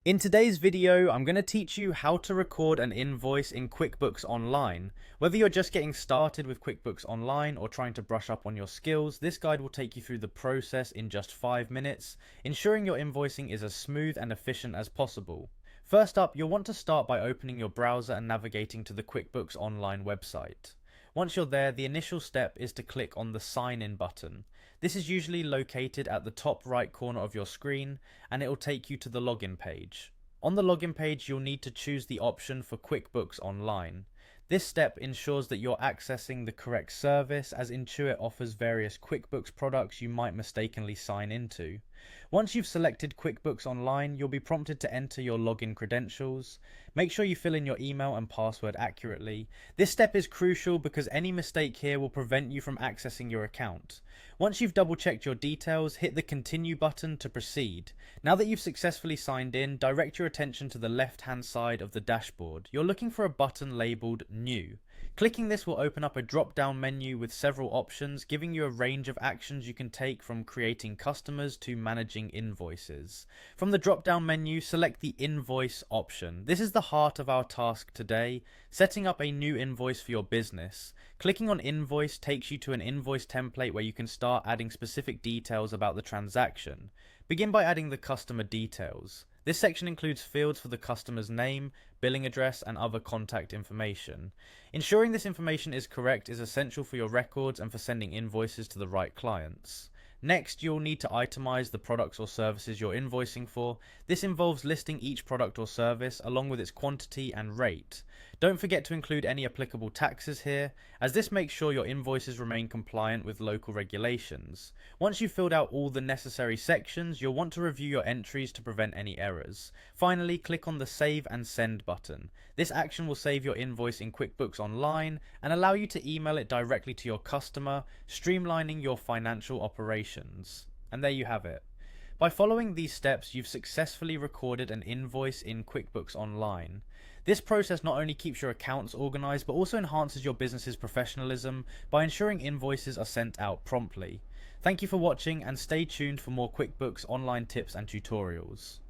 In today's video, I'm going to teach you how to record an invoice in QuickBooks Online. Whether you're just getting started with QuickBooks Online or trying to brush up on your skills, this guide will take you through the process in just 5 minutes, ensuring your invoicing is as smooth and efficient as possible. First up, you'll want to start by opening your browser and navigating to the QuickBooks Online website. Once you're there, the initial step is to click on the Sign In button. This is usually located at the top right corner of your screen, and it will take you to the login page. On the login page, you'll need to choose the option for QuickBooks Online. This step ensures that you're accessing the correct service, as Intuit offers various QuickBooks products you might mistakenly sign into. Once you've selected QuickBooks Online, you'll be prompted to enter your login credentials. Make sure you fill in your email and password accurately. This step is crucial because any mistake here will prevent you from accessing your account. Once you've double checked your details, hit the continue button to proceed. Now that you've successfully signed in, direct your attention to the left hand side of the dashboard. You're looking for a button labeled New. Clicking this will open up a drop down menu with several options, giving you a range of actions you can take from creating customers to managing invoices. From the drop down menu, select the Invoice option. This is the heart of our task today, setting up a new invoice for your business. Clicking on Invoice takes you to an invoice template where you can start adding specific details about the transaction. Begin by adding the customer details. This section includes fields for the customer's name, billing address, and other contact information. Ensuring this information is correct is essential for your records and for sending invoices to the right clients. Next, you'll need to itemize the products or services you're invoicing for. This involves listing each product or service along with its quantity and rate. Don't forget to include any applicable taxes here, as this makes sure your invoices remain compliant with local regulations. Once you've filled out all the necessary sections, you'll want to review your entries to prevent any errors. Finally, click on the Save and Send button. This action will save your invoice in QuickBooks Online and allow you to email it directly to your customer, streamlining your financial operations. And there you have it. By following these steps, you've successfully recorded an invoice in QuickBooks Online. This process not only keeps your accounts organized, but also enhances your business's professionalism by ensuring invoices are sent out promptly. Thank you for watching, and stay tuned for more QuickBooks Online tips and tutorials.